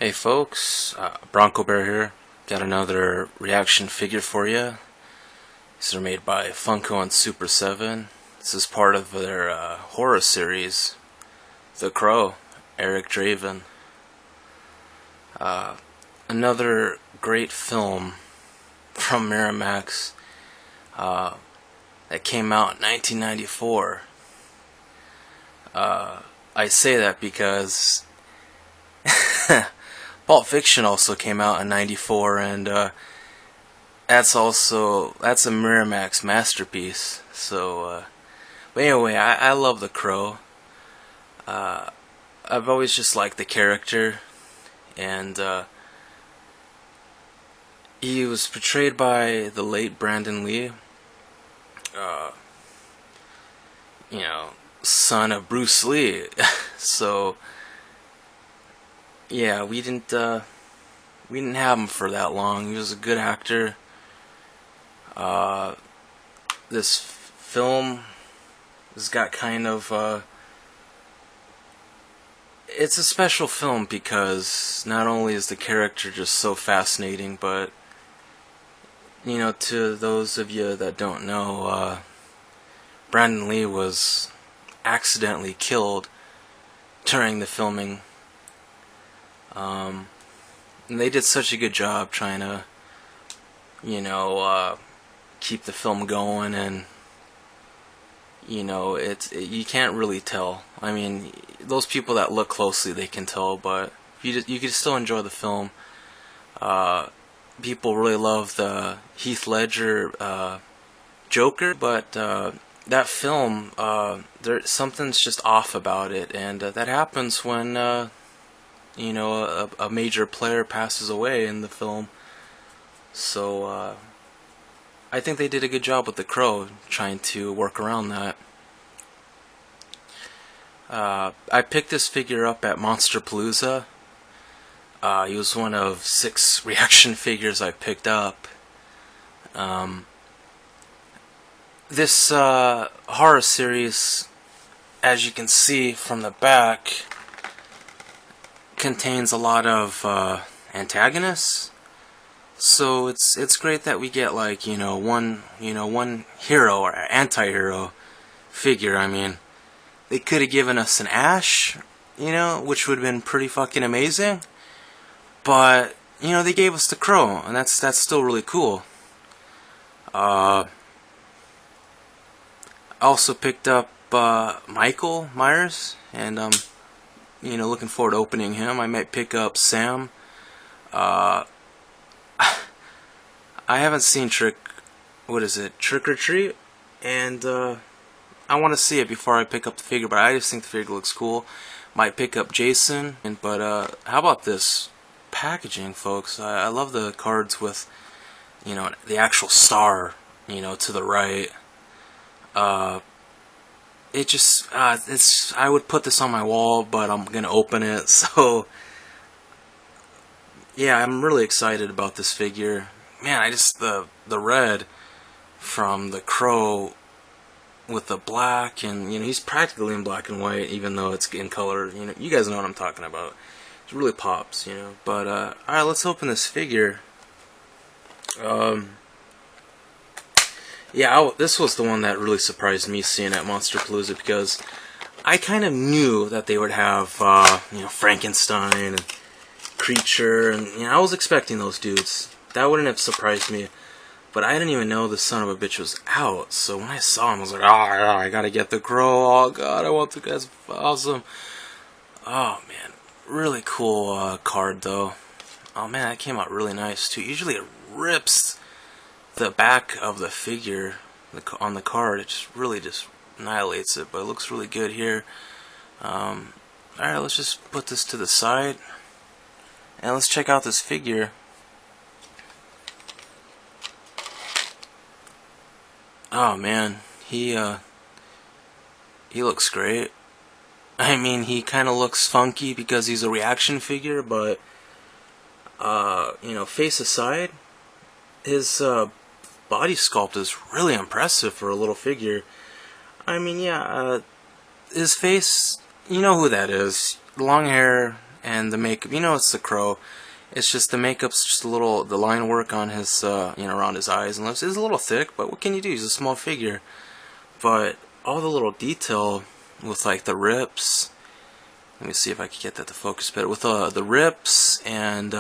Hey folks, Branko Bear here. Got another reaction figure for you. These are made by Funko and Super 7. This is part of their horror series, The Crow, Eric Draven. Another great film from Miramax that came out in 1994. I say that because Pulp Fiction also came out in '94, and that's a Miramax masterpiece. So, but anyway, I love The Crow. I've always just liked the character, and he was portrayed by the late Brandon Lee. Son of Bruce Lee. So yeah, we didn't have him for that long. He was a good actor. This film has got kind of it's a special film because not only is the character just so fascinating, but to those of you that don't know, Brandon Lee was accidentally killed during the filming. And they did such a good job trying to, keep the film going, and you can't really tell. I mean, those people that look closely, they can tell, but you can still enjoy the film. People really love the Heath Ledger Joker, but that film, something's just off about it, and that happens when a major player passes away in the film. So I think they did a good job with The Crow, trying to work around that. I picked this figure up at Monsterpalooza. He was one of 6 reaction figures I picked up. This horror series, as you can see from the back, contains a lot of antagonists. So it's great that we get one hero or anti-hero figure. I mean, they could have given us an Ash, which would have been pretty fucking amazing. But they gave us the Crow, and that's still really cool. I also picked up Michael Myers, and looking forward to opening him. I might pick up Sam. I haven't seen Trick or Treat, and I want to see it before I pick up the figure, but I just think the figure looks cool. Might pick up Jason, but how about this packaging, folks? I love the cards with, the actual star, to the right. It just, I would put this on my wall, but I'm gonna open it, so yeah, I'm really excited about this figure. Man, the red from The Crow with the black, and he's practically in black and white, even though it's in color. You guys know what I'm talking about. It really pops, But alright, let's open this figure. Yeah, this was the one that really surprised me seeing at Monsterpalooza, because I kind of knew that they would have, Frankenstein and Creature, and I was expecting those dudes. That wouldn't have surprised me, but I didn't even know the son of a bitch was out. So when I saw him, I was like, oh, I gotta get the Crow. Oh god, I want the guy's awesome. Oh man, really cool card though. Oh man, that came out really nice too. Usually it rips the back of the figure on the card. It just really annihilates it, but it looks really good here. Alright, let's just put this to the side, and let's check out this figure. Oh man, he looks great. I mean, he kind of looks funky because he's a reaction figure, but face aside, his body sculpt is really impressive for a little figure. I mean, yeah, his face, you know who that is. Long hair, and the makeup, it's the Crow. It's just the makeup's just a little, the line work on his, around his eyes and lips is a little thick, but what can you do? He's a small figure. But all the little detail with like the rips, let me see if I can get that to focus better, with the rips and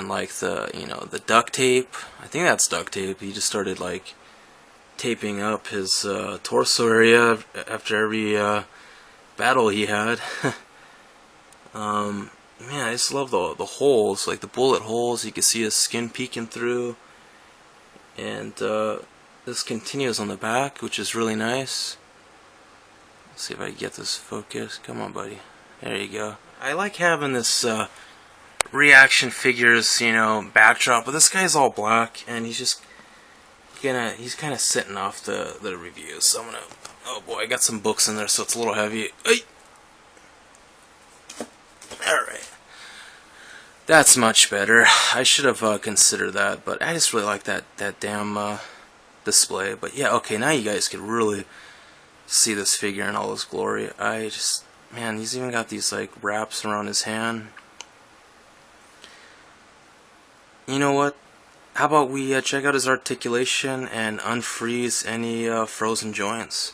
like the, the duct tape. I think that's duct tape. He just started like taping up his torso area after every battle he had. Man, I just love the holes, like the bullet holes. You can see his skin peeking through, and this continues on the back, which is really nice. Let's see if I can get this focused. Come on, buddy. There you go. I like having this ReAction figures, backdrop, but this guy's all black, and he's kind of sitting off the reviews. So I'm gonna, oh boy, I got some books in there, so it's a little heavy. Hey! Alright. That's much better. I should have considered that, but I just really like that damn display. But yeah, okay, now you guys can really see this figure in all his glory. Man, he's even got these like wraps around his hand. You know what? How about we check out his articulation and unfreeze any frozen joints.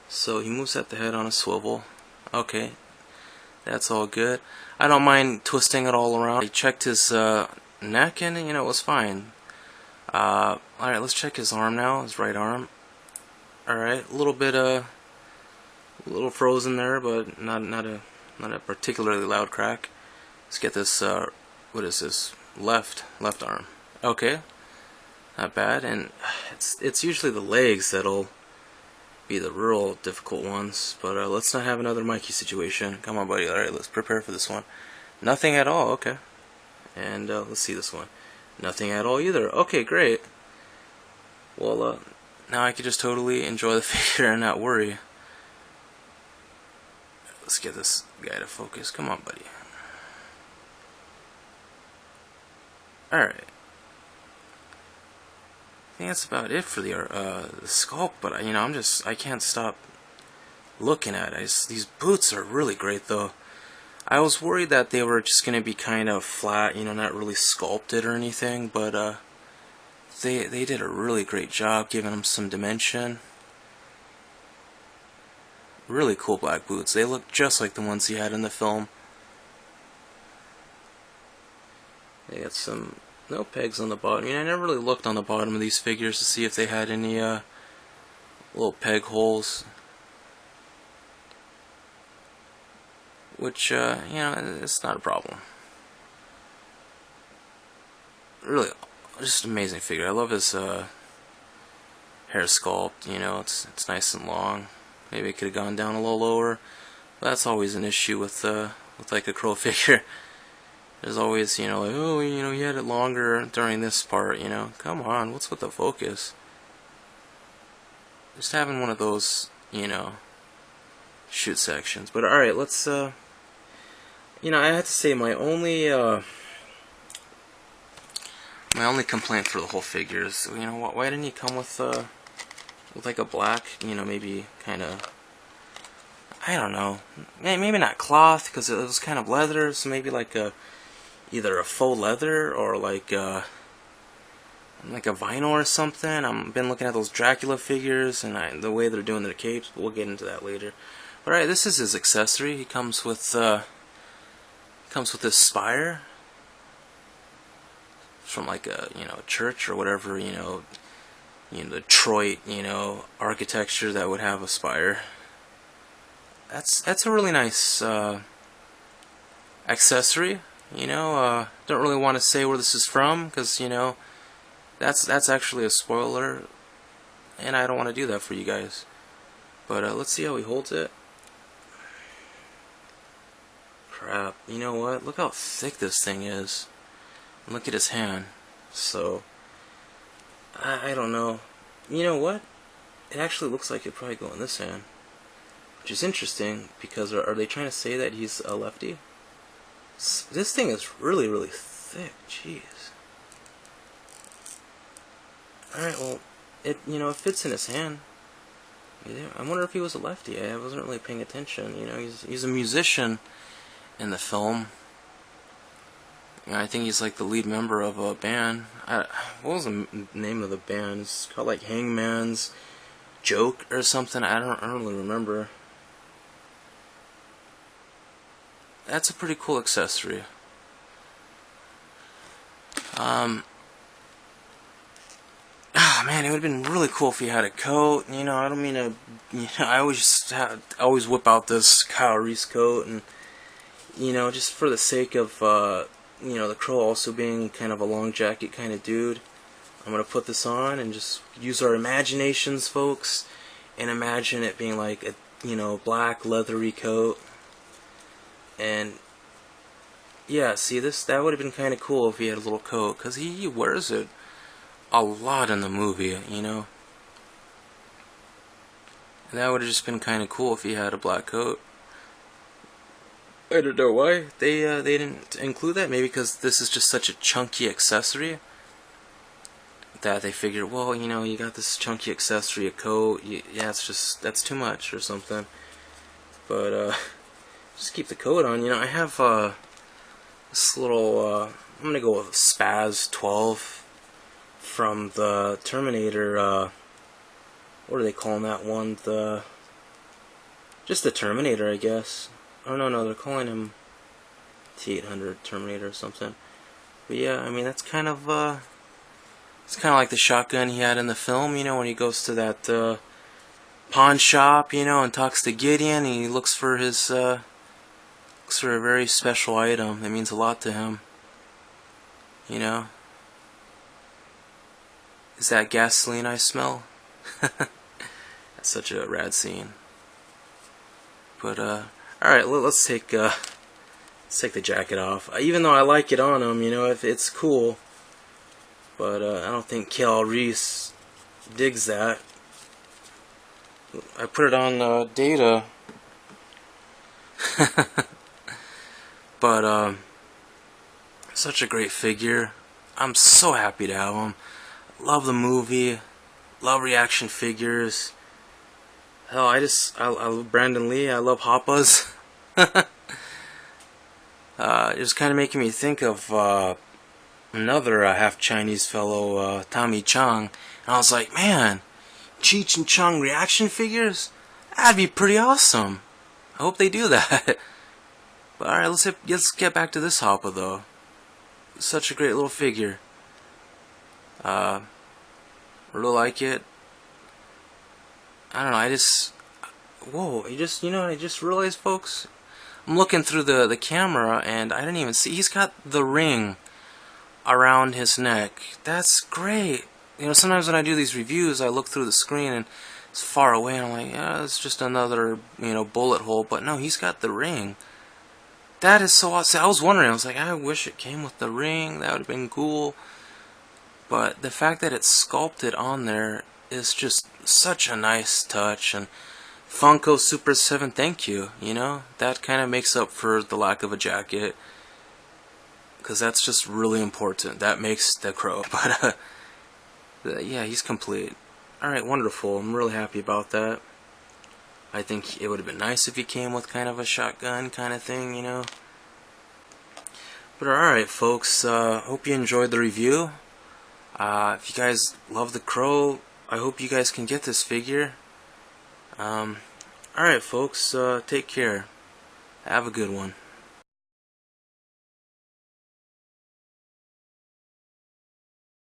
So he moves at the head on a swivel. Okay, that's all good. I don't mind twisting it all around. I checked his neck and it was fine. Alright, let's check his arm now, his right arm. Alright, a little bit a little frozen there, but not a particularly loud crack. Let's get this what is this? Left arm. Okay. Not bad, and it's usually the legs that'll be the real difficult ones, but let's not have another Mikey situation. Come on, buddy. Alright, let's prepare for this one. Nothing at all, okay. And let's see this one. Nothing at all either. Okay, great. Well, now I can just totally enjoy the figure and not worry. Let's get this guy to focus. Come on, buddy. Alright. I think that's about it for the sculpt, but I can't stop looking at it. These boots are really great, though. I was worried that they were just going to be kind of flat, not really sculpted or anything, but they did a really great job giving them some dimension. Really cool black boots. They look just like the ones he had in the film. They got some no pegs on the bottom. I never really looked on the bottom of these figures to see if they had any little peg holes, which it's not a problem. Really, just an amazing figure. I love his hair sculpt. It's nice and long. Maybe it could have gone down a little lower. But that's always an issue with like a Crow figure. There's always, like, oh, he had it longer during this part, Come on, what's with the focus? Just having one of those, shoot sections. But alright, let's, I have to say my only complaint for the whole figure is, why didn't he come with like a black, maybe kind of, I don't know, maybe not cloth, because it was kind of leather, so maybe like either a faux leather or like a vinyl or something. I've been looking at those Dracula figures and the way they're doing their capes, but we'll get into that later. But alright, this is his accessory. He comes with this spire from like a church or whatever, Detroit, architecture that would have a spire. That's a really nice accessory. Don't really want to say where this is from, because that's actually a spoiler, and I don't want to do that for you guys. But let's see how he holds it. Crap, you know what? Look how thick this thing is. And look at his hand. So I don't know. You know what? It actually looks like it'd probably go in this hand, which is interesting, because are they trying to say that he's a lefty? This thing is really, really thick. Jeez. Alright, well, it fits in his hand. I wonder if he was a lefty. I wasn't really paying attention. He's a musician, in the film. I think he's like the lead member of a band. What was the name of the band? It's called like Hangman's Joke or something. I don't really remember. That's a pretty cool accessory. Man, it would have been really cool if he had a coat. You know, I don't mean to. You know, I always whip out this Kyle Reese coat, and you know, just for the sake of you know, the Crow also being kind of a long jacket kind of dude, I'm gonna put this on and just use our imaginations, folks, and imagine it being like a, you know, black leathery coat. And yeah, see, that would have been kind of cool if he had a little coat, because he wears it a lot in the movie, you know. And that would have just been kind of cool if he had a black coat. I don't know why they didn't include that. Maybe because this is just such a chunky accessory that they figured, well, you know, you got this chunky accessory, a coat, yeah, that's too much or something. But just keep the coat on. You know, I have this little. I'm gonna go with Spaz 12 from the Terminator. What are they calling that one? Just the Terminator, I guess. Oh no, they're calling him T800 Terminator or something. But yeah, I mean, that's kind of it's kind of like the shotgun he had in the film. You know, when he goes to that pawn shop, you know, and talks to Gideon, and he looks for his looks for a very special item that means a lot to him. You know, is that gasoline I smell? That's such a rad scene. But alright, let's take the jacket off. Even though I like it on him, you know, if it's cool, but I don't think Kyle Reese digs that. I put it on Data, but such a great figure. I'm so happy to have him. Love the movie. Love reaction figures. Hell, I love Brandon Lee. I love Hoppas. It was kind of making me think of another half Chinese fellow, Tommy Chong. And I was like, man, Cheech and Chong reaction figures? That'd be pretty awesome. I hope they do that. But alright, let's get back to this Hoppa though. Such a great little figure. Really like it. I don't know, whoa, I just realized, folks, I'm looking through the camera and I didn't even see, he's got the ring around his neck. That's great. You know, sometimes when I do these reviews, I look through the screen and it's far away and I'm like, yeah, it's just another, you know, bullet hole. But no, he's got the ring. That is so awesome. I was wondering, I was like, I wish it came with the ring. That would have been cool. But the fact that it's sculpted on there is just such a nice touch. And Funko Super 7, thank you. You know, that kind of makes up for the lack of a jacket, because that's just really important. That makes the Crow. But yeah, he's complete. Alright, wonderful. I'm really happy about that. I think it would have been nice if he came with kind of a shotgun kind of thing, you know. But alright, folks, hope you enjoyed the review. If you guys love the Crow, I hope you guys can get this figure. Alright, folks, take care. Have a good one.